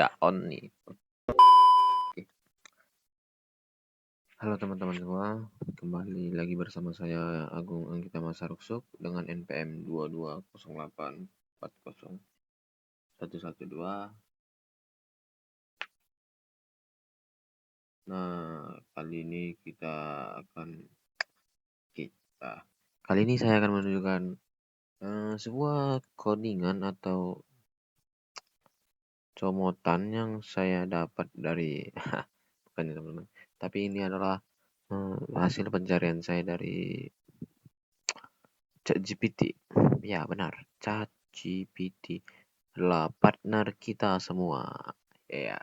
tidak on nih. Oke. Halo teman-teman semua, kembali lagi bersama saya Agung Anggita Masa Ruksuk dengan NPM 2208401112. Nah, kali ini saya akan menunjukkan sebuah codingan atau comotan yang saya dapat dari bukan ya teman-teman, tapi ini adalah hasil pencarian saya dari ChatGPT. Ya benar, ChatGPT adalah partner kita semua. Ya.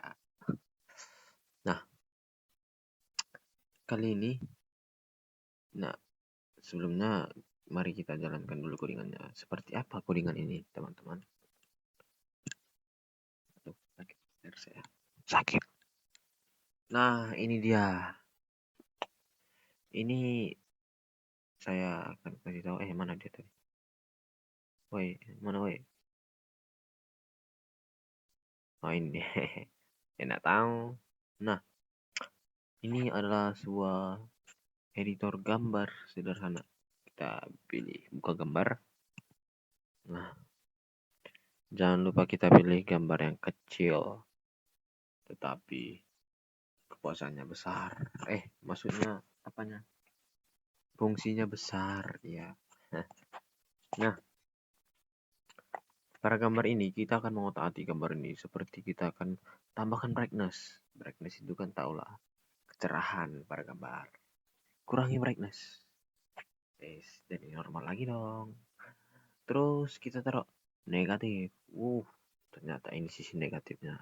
Nah, kali ini, sebelumnya mari kita jalankan dulu codingannya. Seperti apa codingan ini, teman-teman? Aduh, sakit leher saya. Sakit. Nah, ini dia. Ini saya akan kasih tahu. Mana dia tadi? Woi, mana woi? Oh, ini dia. Enak tahu. Nah, ini adalah sebuah editor gambar sederhana. Kita pilih buka gambar. Nah, jangan lupa kita pilih gambar yang kecil, tetapi kepuasannya besar. Maksudnya apanya? Fungsinya besar, ya. Nah, pada gambar ini kita akan mengotak-atik gambar ini seperti kita akan tambahkan brightness. Brightness itu kan tahulah kecerahan pada gambar. Kurangi brightness. Dan ini normal lagi dong. Terus kita taruh negatif. Ternyata ini sisi negatifnya.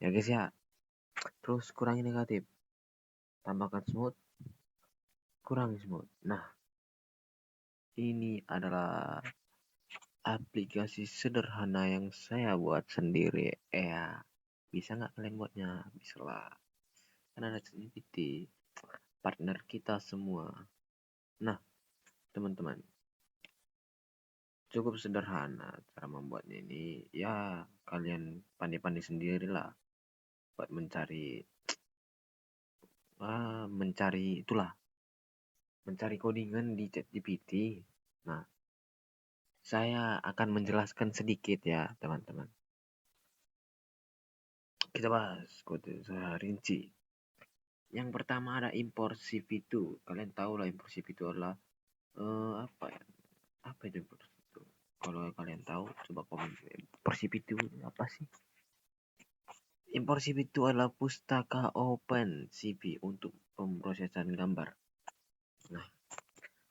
Ya guys ya. Terus kurangi negatif. Tambahkan smooth. Kurangi smooth. Nah, ini adalah aplikasi sederhana yang saya buat sendiri. Bisa nggak kalian buatnya? Bisa lah. Kan ada ChatGPT, partner kita semua. Nah, teman-teman, cukup sederhana cara membuatnya ini. Ya, kalian pandai-pandai sendirilah buat mencari codingan di ChatGPT. Nah, saya akan menjelaskan sedikit ya, teman-teman. Kita bahas kode rinci. Yang pertama ada import CV2. Kalian tahu lah import CV2 adalah apa ya? Apa itu import CV2? Kalau kalian tahu, coba komen. Import CV2 apa sih? Import CV2 adalah pustaka Open CV untuk pemrosesan gambar. Nah,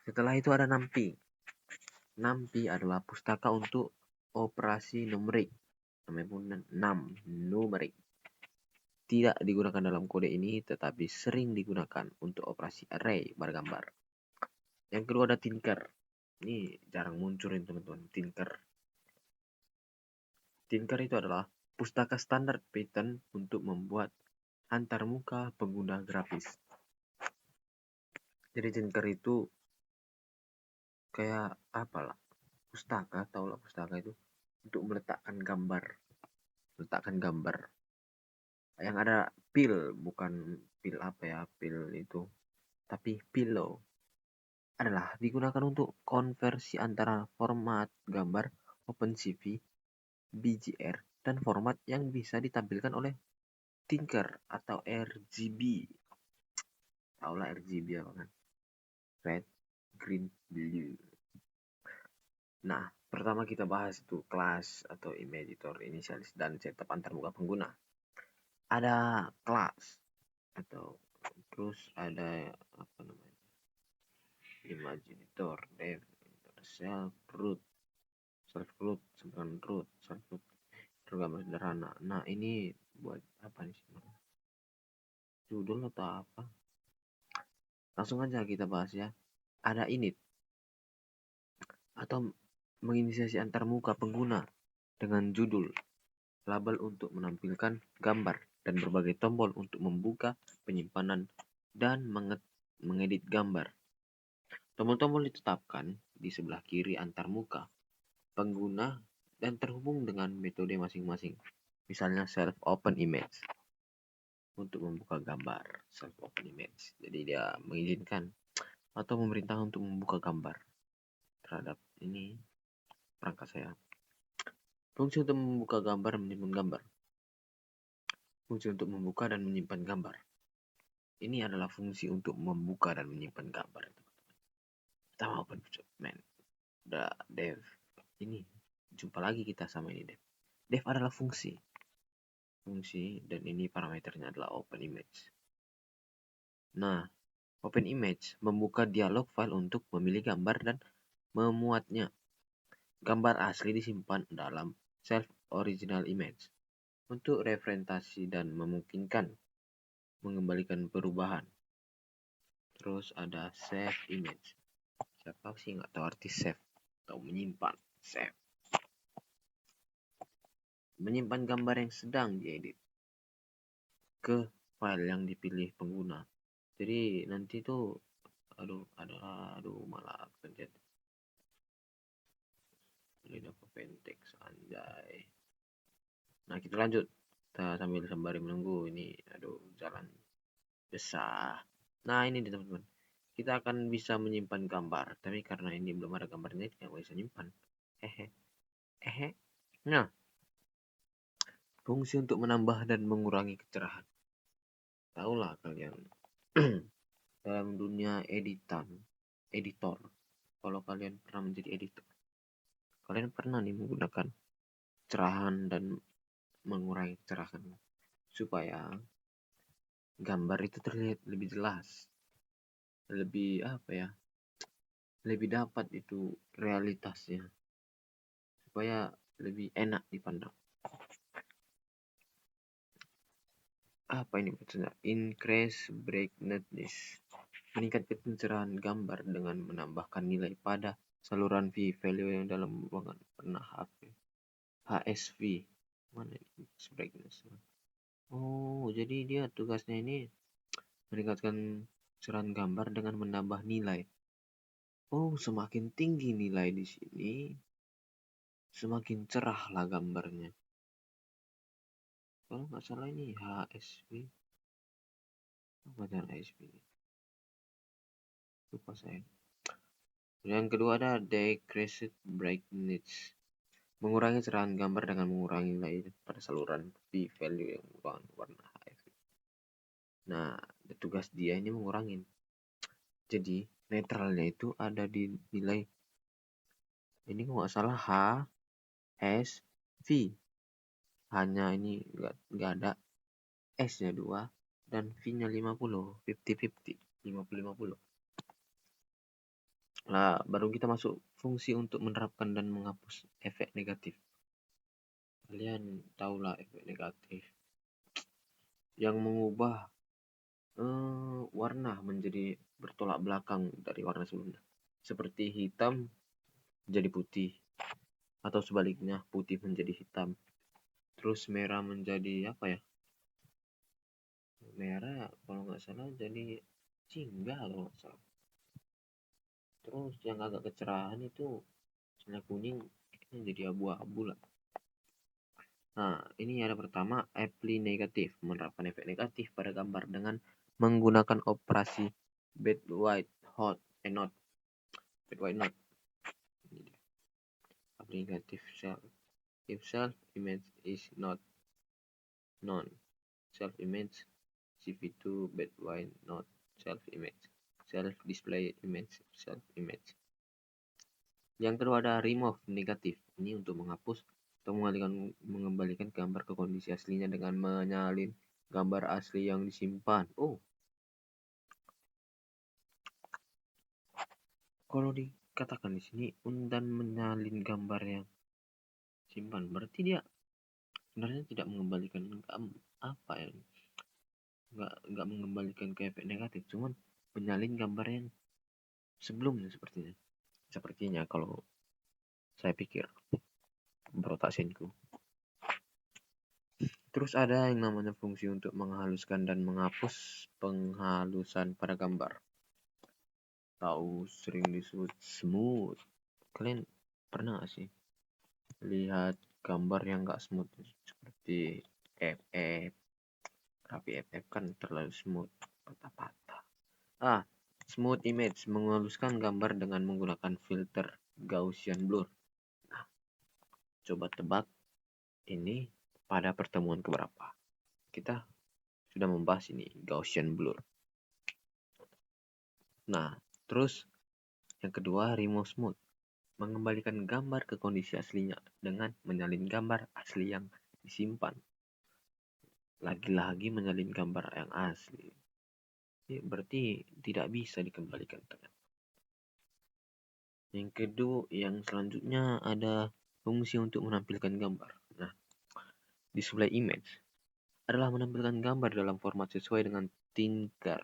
setelah itu ada NumPy. NumPy adalah pustaka untuk operasi numerik. Namanya pun numerik. Tidak digunakan dalam kode ini, tetapi sering digunakan untuk operasi array bar gambar. Yang kedua ada Tinker. Ini jarang muncul ini teman-teman, Tinker. Tinker itu adalah pustaka standar Python untuk membuat antarmuka pengguna grafis. Jadi Tinker itu kayak apalah, pustaka, tahulah pustaka itu untuk meletakkan gambar. Yang ada bukan pil itu, tapi pillow adalah digunakan untuk konversi antara format gambar OpenCV, BGR, dan format yang bisa ditampilkan oleh Tinker atau RGB. Tahulah RGB apa kan? Red, green, blue. Nah, pertama kita bahas itu kelas atau image editor, inisialis, dan setup antarmuka pengguna. Ada kelas atau terus ada apa namanya, image editor, dev, self root, gambar sederhana. Nah, ini buat apa nih sih? Judul atau apa? Langsung aja kita bahas ya. Ada init atau menginisiasi antarmuka pengguna dengan judul, label untuk menampilkan gambar, dan berbagai tombol untuk membuka, penyimpanan, dan mengedit gambar. Tombol-tombol ditetapkan di sebelah kiri antarmuka pengguna dan terhubung dengan metode masing-masing. Misalnya self open image. Untuk membuka gambar self open image. Jadi dia mengizinkan atau memerintahkan untuk membuka gambar terhadap ini perangkat saya. Fungsi untuk membuka gambar, menyimpan gambar. Fungsi untuk membuka dan menyimpan gambar. Ini adalah fungsi untuk membuka dan menyimpan gambar. Pertama open man. Udah dev. Ini jumpa lagi kita sama ini dev. Dev adalah fungsi. Fungsi dan ini parameternya adalah open image. Nah, open image membuka dialog file untuk memilih gambar dan memuatnya. Gambar asli disimpan dalam self original image untuk referensi dan memungkinkan mengembalikan perubahan. Terus ada save image. Siapa sih nggak tahu arti save atau menyimpan? Save. Menyimpan gambar yang sedang diedit ke file yang dipilih pengguna. Jadi nanti tuh aduh malah terjadi. Ini dapat pentek anjay. Nah, kita lanjut. Kita sambil sembari menunggu ini jalan besar. Nah, ini teman-teman. Kita akan bisa menyimpan gambar, tapi karena ini belum ada gambarnya tidak bisa nyimpan. Nah, fungsi untuk menambah dan mengurangi kecerahan. Tahulah kalian dalam dunia editor. Kalau kalian pernah menjadi editor, kalian pernah nih menggunakan cerahan dan mengurangi kecerahan supaya gambar itu terlihat lebih jelas, lebih lebih dapat itu realitasnya, supaya lebih enak dipandang. Apa ini maksudnya? Increase brightness, meningkatkan pencerahan gambar dengan menambahkan nilai pada saluran V-value yang dalam ruangan pernah HSV. Mana ini brightness? Oh, jadi dia tugasnya ini meningkatkan cerahan gambar dengan menambah nilai. Oh, semakin tinggi nilai di sini, semakin cerahlah gambarnya. Kalau nggak salah ini HSV. Apa dengan HSV? Lupa saya. Yang kedua ada decreased brightness, mengurangi cerahan gambar dengan mengurangi nilai pada saluran p-value yang warna HSV. Nah, tugas dia ini mengurangi. Jadi netralnya itu ada di nilai ini kalau nggak salah H S V. Hanya ini nggak ada S-nya 2 dan V-nya 50, 50-50, 50-50. Nah, baru kita masuk fungsi untuk menerapkan dan menghapus efek negatif. Kalian tahulah efek negatif yang mengubah warna menjadi bertolak belakang dari warna sebelumnya. Seperti hitam menjadi putih, atau sebaliknya putih menjadi hitam. Terus merah menjadi merah kalau nggak salah jadi jingga kalau nggak salah. Terus yang agak kecerahan itu misalnya kuning jadi abu-abu lah. Nah, ini ada pertama apply negatif, menerapkan efek negatif pada gambar dengan menggunakan operasi bad white not. Bad white not. Apply negatif if self image is not known. Self image CV2 bad white not self image. Self display image self image. Yang kedua ada remove negatif. Ini untuk menghapus atau mengembalikan gambar ke kondisi aslinya dengan menyalin gambar asli yang disimpan. Oh, kalau dikatakan di sini dan menyalin gambar yang simpan, berarti dia sebenarnya tidak mengembalikan nggak mengembalikan ke efek negatif, cuman menyalin gambar yang sebelumnya sepertinya kalau saya pikir berotasinku. Terus ada yang namanya fungsi untuk menghaluskan dan menghapus penghalusan pada gambar. Tahu sering disebut smooth. Kalian pernah gak sih lihat gambar yang nggak smooth seperti FF. Tapi FF kan terlalu smooth, patah-patah. Smooth image menghaluskan gambar dengan menggunakan filter Gaussian blur. Nah, coba tebak ini pada pertemuan keberapa? Kita sudah membahas ini Gaussian blur. Nah, terus yang kedua, remove smooth, mengembalikan gambar ke kondisi aslinya dengan menyalin gambar asli yang disimpan. Lagi-lagi menyalin gambar yang asli. Ya, berarti tidak bisa dikembalikan ternyata. Yang selanjutnya ada fungsi untuk menampilkan gambar. Nah, display image adalah menampilkan gambar dalam format sesuai dengan Tinker.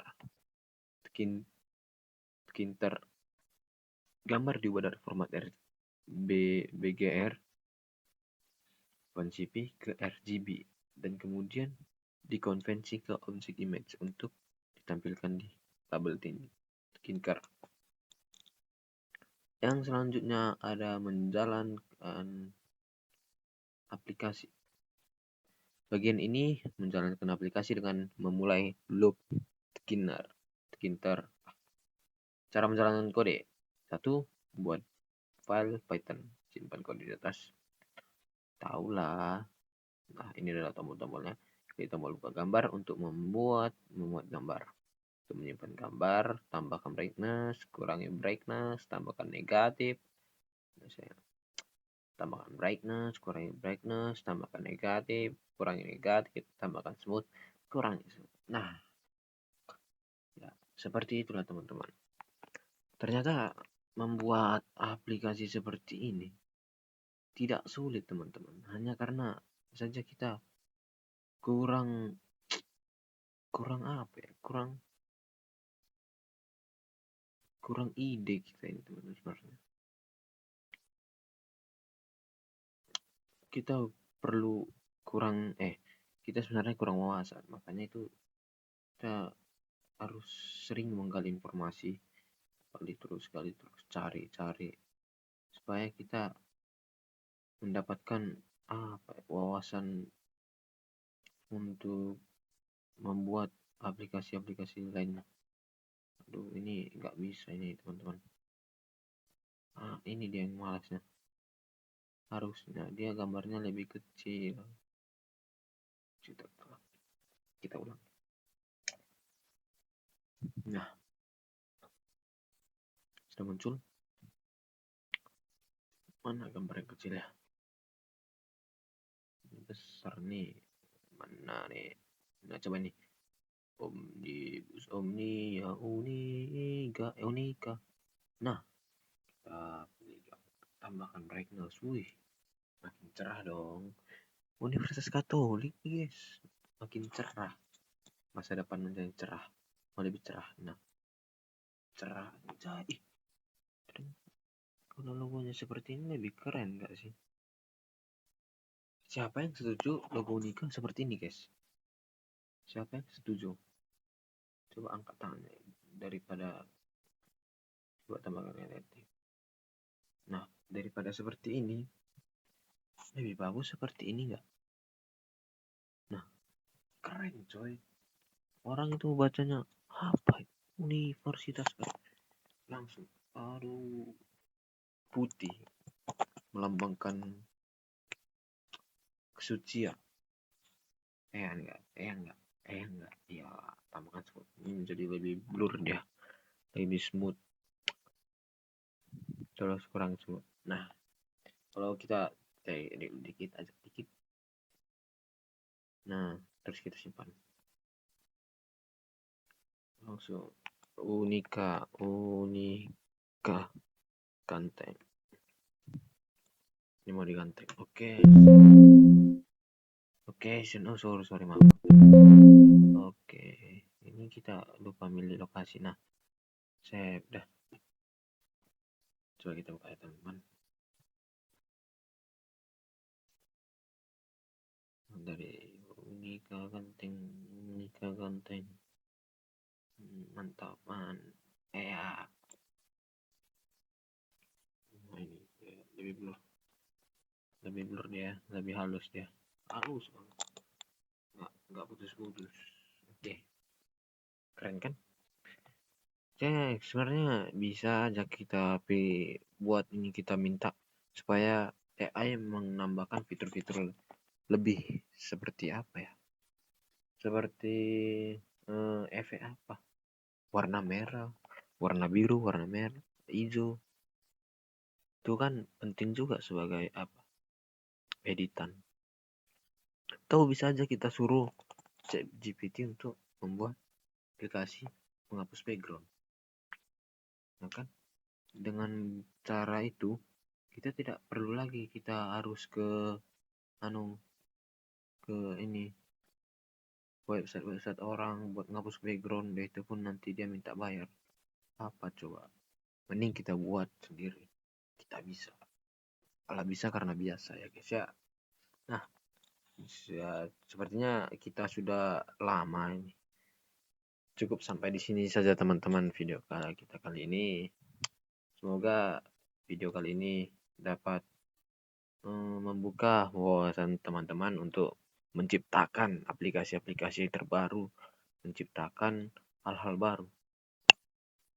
Gambar diubah dari format BGR 1CP ke RGB dan kemudian dikonvensi ke object image untuk ditampilkan di tabel Tinker. Yang selanjutnya ada menjalankan aplikasi. Bagian ini menjalankan aplikasi dengan memulai loop Tkinter. Cara menjalankan kode. 1. Buat file Python. Simpan kode di atas. Taulah. Nah, ini adalah tombol-tombolnya. Klik tombol buka gambar untuk membuat gambar. Untuk menyimpan gambar, tambahkan brightness, kurangi brightness, tambahkan negatif. Tambahkan brightness, kurangi brightness, tambahkan negatif, kurangi negatif, tambahkan smooth, kurangi smooth. Nah, ya, seperti itulah teman-teman. Ternyata membuat aplikasi seperti ini tidak sulit teman-teman. Hanya karena saja kita kurang apa ya? Kurang ide kita ini teman-teman sebenarnya. Kita sebenarnya kurang wawasan. Makanya itu kita harus sering menggali informasi, kali terus cari supaya kita mendapatkan wawasan untuk membuat aplikasi-aplikasi lainnya. Aduh, ini nggak bisa ini teman-teman. Ini dia yang malasnya. Harusnya dia gambarnya lebih kecil. Kita ulang. Nah, sudah muncul. Mana gambar yang kecil ya? Ini besar nih. Mana nih? Nah, coba nih. Omnia unika. Nah, kita tambahkan brightness. Wih, makin cerah dong. Universitas Katolik, guys. Makin cerah. Masa depan menjadi cerah. Lebih cerah. Nah, cerah. Jadi, kalau logonya seperti ini lebih keren gak sih? Siapa yang setuju logo Unika seperti ini, guys? Siapa yang setuju? Coba angkat tangannya daripada coba tambahkan relatif. Nah, daripada seperti ini, lebih bagus seperti ini nggak? Nah, keren coy. Orang itu bacanya apa? Universitas langsung. Aduh, putih melambangkan kesucian. Enggak. Ya, tambahkan smooth. Ini menjadi lebih blur dia, lebih smooth. Terus kurang smooth. Nah, kalau kita dikit. Nah, terus kita simpan. Langsung unika ganteng. Ini mau diganteng. Oke, sorry maaf. Oke, ini kita lupa milih lokasi. Nah, save dah. Coba kita buka ya teman-teman. Dari unika ganteng. Mantapan. Ya. Nah, ini lebih blur. lebih blur dia, lebih halus dia, halus banget, nggak putus-putus. Oke, keren kan? Ya, sebenarnya bisa aja kita buat ini, kita minta supaya AI menambahkan fitur-fitur lebih seperti apa ya? Seperti efek apa? Warna merah, warna biru, warna merah, hijau. Itu kan penting juga sebagai apa? Editan. Atau bisa aja kita suruh ChatGPT untuk membuat aplikasi menghapus background. Nah kan, dengan cara itu kita tidak perlu lagi kita harus ke anu ke ini website orang buat ngapus background, deh itu pun nanti dia minta bayar. Apa coba? Mending kita buat sendiri. Kita bisa. Kalau bisa karena biasa ya guys ya. Nah, ya, sepertinya kita sudah lama ini. Cukup sampai di sini saja teman-teman video kita kali ini. Semoga video kali ini dapat membuka wawasan teman-teman untuk menciptakan aplikasi-aplikasi terbaru, menciptakan hal-hal baru.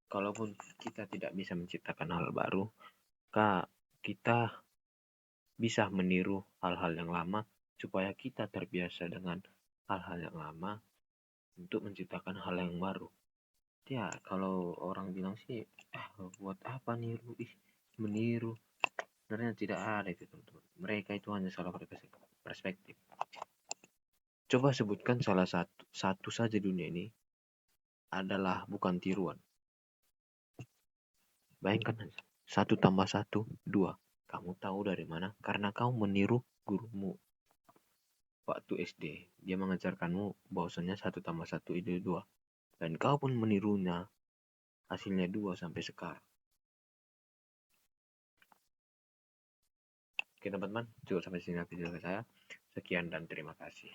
Kalaupun kita tidak bisa menciptakan hal baru, kita bisa meniru hal-hal yang lama supaya kita terbiasa dengan hal-hal yang lama untuk menciptakan hal yang baru. Ya, kalau orang bilang sih, buat apa niru? Meniru. Sebenarnya tidak ada itu, teman-teman. Mereka itu hanya salah perspektif. Coba sebutkan salah satu saja dunia ini adalah bukan tiruan. Bayangkan aja. 1+1, 2. Kamu tahu dari mana? Karena kamu meniru gurumu waktu SD. Dia mengajarkanmu bahwasanya 1+1 itu 2. Dan kau pun menirunya. Hasilnya 2 sampai sekarang. Oke teman-teman, cukup sampai sini video saya. Sekian dan terima kasih.